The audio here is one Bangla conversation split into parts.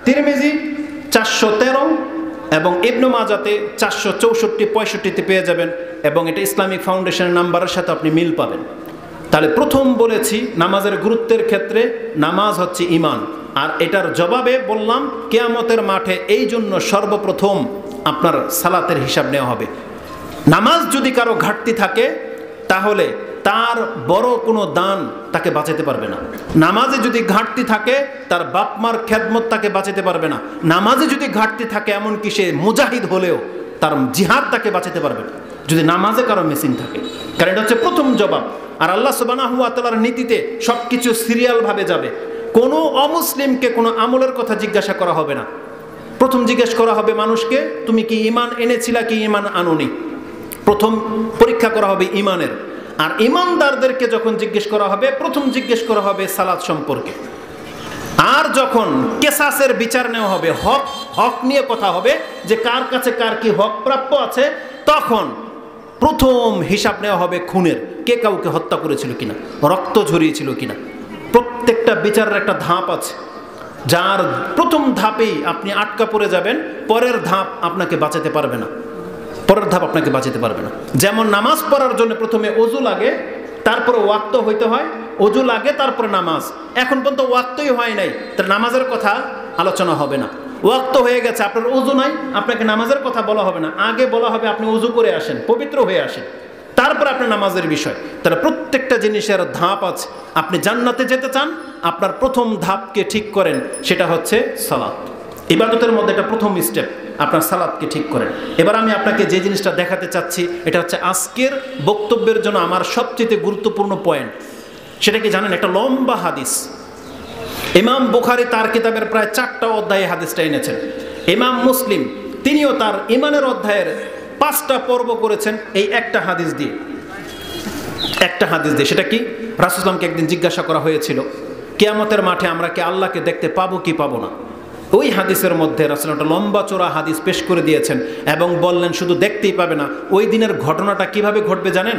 তিরমিজি 413 এবং ইবনে মাজাতে 464-65 পেয়ে যাবেন, এবং এটা ইসলামিক ফাউন্ডেশনের নাম্বারের সাথে আপনি মিল পাবেন। তাহলে প্রথম বলেছি নামাজের গুরুত্বের ক্ষেত্রে নামাজ হচ্ছে ঈমান, আর এটার জবাবে বললাম কিয়ামতের মাঠে এই জন্য সর্বপ্রথম আপনার সালাতের হিসাব নেওয়া হবে। নামাজ যদি কারো ঘাটতি থাকে তাহলে তার বড় কোনো দান তাকে বাঁচাতে পারবে না। নামাজে যদি ঘাটতি থাকে তার বাপ মার খেদমত তাকে বাঁচাতে পারবে না। নামাজে যদি ঘাটতি থাকে এমনকি সে মুজাহিদ হলেও তার জিহাদ তাকে বাঁচাতে পারবে না যদি নামাজে কারো মিসিং থাকে, কারণ এটা হচ্ছে প্রথম জবাব। আর আল্লাহ সুবহানাহু ওয়া তাআলার নীতিতে সব কিছু সিরিয়ালভাবে যাবে। কোনো অমুসলিমকে কোনো আমলের কথা জিজ্ঞাসা করা হবে না। প্রথম জিজ্ঞেস করা হবে মানুষকে, তুমি কি ঈমান এনেছিলা কি ঈমান আনোনি। প্রথম পরীক্ষা করা হবে ঈমানের। আর ঈমানদারদেরকে যখন জিজ্ঞেস করা হবে, প্রথম জিজ্ঞেস করা হবে সালাত সম্পর্কে। আর যখন কেসাসের বিচার নেওয়া হবে, হক হক নিয়ে কথা হবে যে কার কাছে কার কি হক প্রাপ্য আছে, তখন প্রথম হিসাব নেওয়া হবে খুনের, কে কাউকে হত্যা করেছিল কিনা, রক্ত ঝরিয়েছিল কিনা। প্রত্যেকটা বিচারের একটা ধাপ আছে, যার প্রথম ধাপেই আপনি আটকা পড়ে যাবেন, পরের ধাপ আপনাকে বাঁচাতে পারবে না, পরের ধাপ আপনাকে বাঁচাতে পারবে না। যেমন নামাজ পড়ার জন্য প্রথমে ওযু লাগে, তারপরে ওয়াক্ত হইতে হয়, ওযু লাগে তারপরে নামাজ। এখন পর্যন্ত ওয়াক্তই হয় নাই, তার নামাজের কথা আলোচনা হবে না। ওয়াক্ত হয়ে গেছে, আপনার ওযু নাই, আপনাকে নামাজের কথা বলা হবে না। আগে বলা হবে আপনি ওযু করে আসেন, পবিত্র হয়ে আসেন, তারপর আপনার নামাজের বিষয়। তাহলে প্রত্যেকটা জিনিসের ধাপ আছে। আপনি জান্নাতে যেতে চান, আপনার প্রথম ধাপকে ঠিক করেন, সেটা হচ্ছে সালাত। ইবাদতের মধ্যে এটা প্রথম স্টেপ, আপনার সালাতকে ঠিক করেন। এবার আমি আপনাকে যে জিনিসটা দেখাতে চাচ্ছি, এটা হচ্ছে আজকের বক্তব্যের জন্য আমার সবচেয়ে গুরুত্বপূর্ণ পয়েন্ট। সেটা কি জানেন? একটা লম্বা হাদিস। ইমাম বুখারী তার কিতাবের প্রায় 4টা অধ্যায়ে হাদিসটা এনেছেন। ইমাম মুসলিম তিনিও তার ঈমানের অধ্যায়ের 5টা পর্ব করেছেন এই একটা হাদিস দিয়ে। একটা হাদিস দিয়ে। সেটা কি? রাসূল সাল্লাল্লাহু আলাইহি ওয়াসাল্লামকে একদিন জিজ্ঞাসা করা হয়েছিল, কিয়ামতের মাঠে আমরা কি আল্লাহকে দেখতে পাবো কি পাবো না। ওই হাদিসের মধ্যে রাসূল একটা লম্বা চোরা হাদিস পেশ করে দিয়েছেন এবং বললেন শুধু দেখতেই পাবে না, ওই দিনের ঘটনাটা কিভাবে ঘটবে জানেন?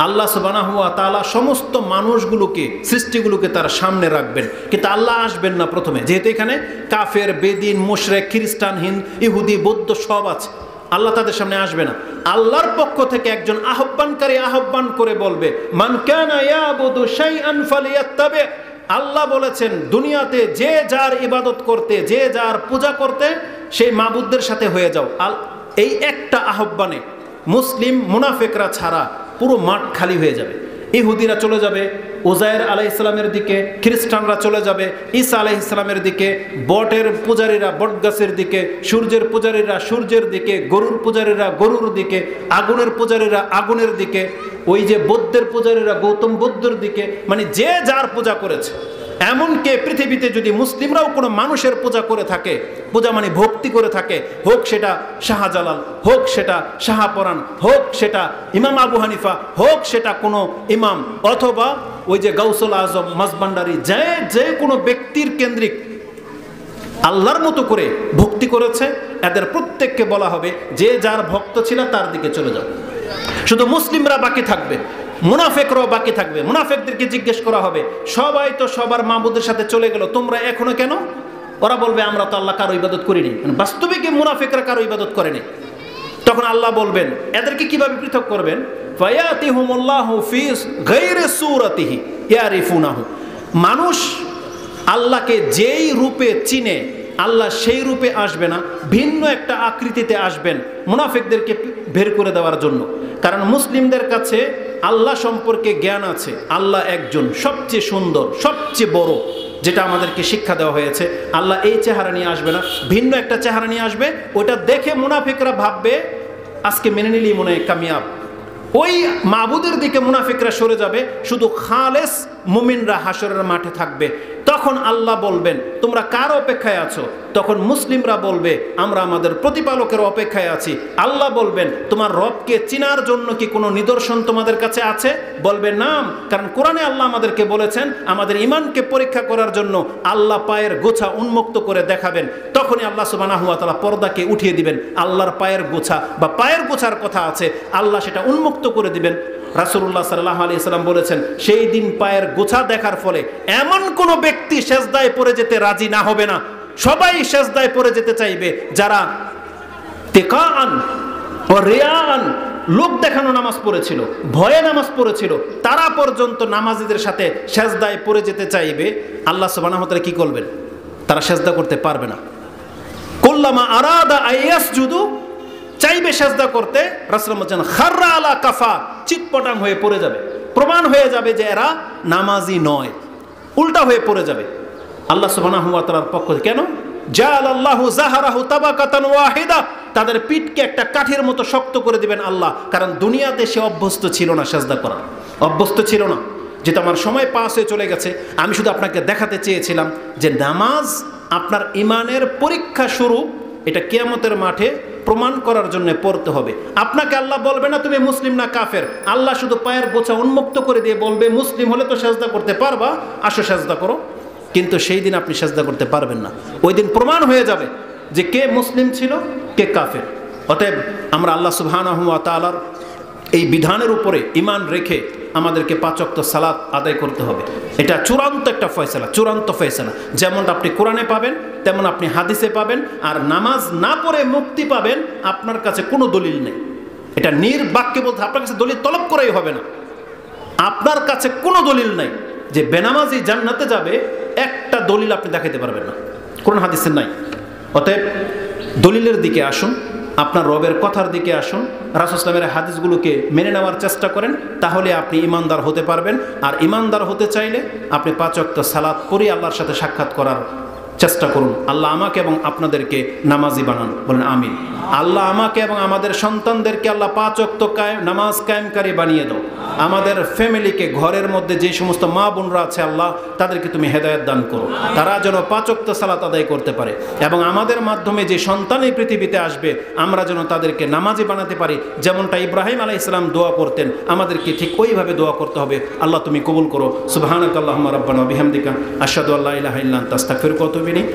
আল্লাহ সুবহানাহু ওয়া তাআলা সমস্ত মানুষগুলোকে, সৃষ্টিগুলোকে তার সামনে রাখবেন, কিন্তু আল্লাহ আসবেন না প্রথমে। যেহেতু এখানে কাফের, বেদিন, মুশরিক, খ্রিস্টান, ইহুদি, বৌদ্ধ সব আছে, আল্লাহ তাদের সামনে আসবে না। আল্লাহর পক্ষ থেকে একজন আহ্বানকারী আহ্বান করে বলবে, মান কানা ইয়াবুদু শাইআন ফালিয়াত্তাবি। আল্লাহ বলেছেন দুনিয়াতে যে যার ইবাদত করতে, যে যার পূজা করতে, সেই মাবুদদের সাথে হয়ে যাও। এই একটা আহ্বানে মুসলিম মুনাফিকরা ছাড়া পুরো মাঠ খালি হয়ে যাবে। ইহুদিরা চলে যাবে উজায়ের আলাইহিস সালামের দিকে, খ্রিস্টানরা চলে যাবে ঈসা আলাইহিস সালামের দিকে, বটের পূজারীরা বটগাছের দিকে, সূর্যের পূজারীরা সূর্যের দিকে, গরুর পূজারীরা গরুর দিকে, আগুনের পূজারীরা আগুনের দিকে, ওই যে বৌদ্ধের পূজারীরা গৌতম বুদ্ধের দিকে। মানে যে যার পূজা করেছে। এমনকি পৃথিবীতে যদি মুসলিমরাও কোনো মানুষের পূজা করে থাকে, পূজা মানে ভক্তি করে থাকে, হোক সেটা শাহজালাল, হোক সেটা শাহপরান, হোক সেটা ইমাম আবু হানিফা, হোক সেটা কোনো ইমাম, অথবা ওই যে গাউসুল আজম, মাঝভান্ডারী, যে কোনো ব্যক্তির কেন্দ্রিক আল্লাহর মতো করে ভক্তি করেছে, এদের প্রত্যেককে বলা হবে যে যার ভক্ত ছিল তার দিকে চলে যাও। শুধু মুসলিমরা বাকি থাকবে, মুনাফিকরাও বাকি থাকবে। মুনাফিকদেরকে জিজ্ঞেস করা হবে, সবাই তো সবার মাবুদের সাথে চলে গেল, তোমরা এখনো কেন? ওরা বলবে আমরা তো আল্লাহ কারো ইবাদত করিনি। বাস্তবিক মুনাফিকরা কারো ইবাদত করেনি। তখন আল্লাহ বলবেন এদেরকে কিভাবে পৃথক করবেন? ফায়াতিহুমুল্লাহু ফি গায়রি সূরাতিহি ইয়ারিফুনাহু। মানুষ আল্লাহকে যেই রূপে চিনে, আল্লাহ সেই রূপে আসবে না, ভিন্ন একটা আকৃতিতে আসবেন মুনাফিকদেরকে বের করে দেওয়ার জন্য। কারণ মুসলিমদের কাছে আল্লাহ সম্পর্কে জ্ঞান আছে, আল্লাহ একজন, সবচেয়ে সুন্দর, সবচেয়ে বড়, যেটা আমাদেরকে শিক্ষা দেওয়া হয়েছে। আল্লাহ এই চেহারা নিয়ে আসবে না, ভিন্ন একটা চেহারা নিয়ে আসবে। ওটা দেখে মুনাফিকরা ভাববে আজকে মেনে নিলেই মনে হয় কামিয়াব। ওই মাবুদের দিকে মুনাফিকরা সরে যাবে, শুধু খালেস মুমিনরা হাসরের মাঠে থাকবে। তখন আল্লাহ বলবেন তোমরা কার অপেক্ষায় আছো? তখন মুসলিমরা বলবে আমরা আমাদের প্রতিপালকের অপেক্ষায় আছি। আল্লাহ বলবেন তোমার রবকে চিনার জন্য কি কোনো নিদর্শন তোমাদের কাছে আছে? বলবে নাম, কারণ কোরআনে আল্লাহ আমাদেরকে বলেছেন আমাদের ঈমানকে পরীক্ষা করার জন্য আল্লাহ পায়ের গোছা উন্মুক্ত করে দেখাবেন। তখনই আল্লাহ সুবহানাহু ওয়া তাআলা পর্দাকে উঠিয়ে দিবেন। আল্লাহর পায়ের গোছা বা পায়ের গোছার কথা আছে, আল্লাহ সেটা উন্মুক্ত করে দিবেন। রাসূলুল্লাহ সাল্লাল্লাহু আলাইহি সাল্লাম বলেছেন সেই দিন পায়ের গোছা দেখার ফলে এমন কোনো ব্যক্তি সেজদায় পড়ে যেতে রাজি না হবে না সবাই সেজদায় পড়ে যেতে চাইবে যারা তেকাআন ও রিয়াআন লোক দেখানো নামাজ পড়েছিল, ভয়ে নামাজ পড়েছিল, তারা পর্যন্ত নামাজীদের সাথে সেজদায় পড়ে যেতে চাইবে। আল্লাহ সুবহানাহু ওয়া তাআলা কি করবেন? তারা সেজদা করতে পারবে না। কুল্লামা আরাদা আইয়াসজুদু, চাইবে সেজদা করতে, রাসূলুল্লাহ বলেন খাররা আলা কাফা, চিৎপটাং হয়ে পড়ে যাবে, প্রমাণ হয়ে যাবে যে এরা নামাজি নয়, উল্টা হয়ে পড়ে যাবে। আল্লাহ সুবহানাহু ওয়া তাআলার পক্ষ থেকে কেন? জাআলাল্লাহু যাহরাহু তাবাকাতান ওয়াহিদা, তাদের পিঠকে একটা কাঠের মতো শক্ত করে দিবেন আল্লাহ। কারণ দুনিয়াতে সে অভ্যস্ত ছিল না সেজদা করা, অভ্যস্ত ছিল না। যেটা আমার সময় পাস হয়ে চলে গেছে, আমি শুধু আপনাকে দেখাতে চেয়েছিলাম যে নামাজ আপনার ইমানের পরীক্ষা স্বরূপ, এটা কিয়ামতের মাঠে প্রমাণ করার জন্য পড়তে হবে। আপনাকে আল্লাহ বলবে না তুমি মুসলিম না কাফের, আল্লাহ শুধু পায়ের গোছা উন্মুক্ত করে দিয়ে বলবে মুসলিম হলে তো সেজদা করতে পারবা, আসো সেজদা করো। কিন্তু সেই দিন আপনি সেজদা করতে পারবেন না। ওই দিন প্রমাণ হয়ে যাবে যে কে মুসলিম ছিল, কে কাফের। অতএব আমরা আল্লাহ সুবহানাহু ওয়া তাআলার এই বিধানের উপরে ঈমান রেখে আমাদেরকে 5 ওয়াক্ত সালাত আদায় করতে হবে। এটা চূড়ান্ত একটা ফয়সালা, চূড়ান্ত ফয়সালা। যেমন আপনি কোরআনে পাবেন, তেমন আপনি হাদিসে পাবেন। আর নামাজ না পড়ে মুক্তি পাবেন, আপনার কাছে কোনো দলিল নেই। এটা নির্বাক্যে বলতে আপনার কাছে দলিল তলব করাই হবে না। আপনার কাছে কোনো দলিল নাই যে বেনামাজি জান্নাতে যাবে, একটা দলিল আপনি দেখাতে পারবেন না, কোরআন হাদিসের নাই। অতএব দলিলের দিকে আসুন, আপনার রবের কথার দিকে আসুন, রাসূল সাল্লাল্লাহু আলাইহি হাদিসগুলোকে মেনে নেওয়ার চেষ্টা করেন, তাহলে আপনি ঈমানদার হতে পারবেন। আর ঈমানদার হতে চাইলে আপনি 5 ওয়াক্ত সালাত পড়ে আল্লাহর সাথে সাক্ষাৎ করার চেষ্টা করুন। আল্লাহ আমাকে এবং আপনাদেরকে নামাজি বানান, বলেন আমিন। আল্লাহ আমাকে এবং আমাদের সন্তানদেরকে আল্লাহ 5 ওয়াক্ত নামাজ কায়েমকারী বানিয়ে দাও। আমাদের ফ্যামিলিকে, ঘরের মধ্যে যে সমস্ত মা বোনরা আছে আল্লাহ, তাদেরকে তুমি হেদায়েত দান করো, তারা যেন 5 ওয়াক্ত সালাত আদায় করতে পারে। এবং আমাদের মাধ্যমে যে সন্তান এই পৃথিবীতে আসবে, আমরা যেন তাদেরকে নামাজি বানাতে পারি। যেমনটা ইব্রাহিম আলাইহিস সালাম দোয়া করতেন, আমাদেরকে ঠিক ওইভাবে দোয়া করতে হবে। আল্লাহ তুমি কবুল করো। সুবহানাকাল্লাহুম্মা রাব্বানা ওয়া বিহামদিকা আশহাদু আল্লা ইলাহা ইল্লা আনতা আস্তাগফিরুকা ওয়া আতুবু ইলাইক।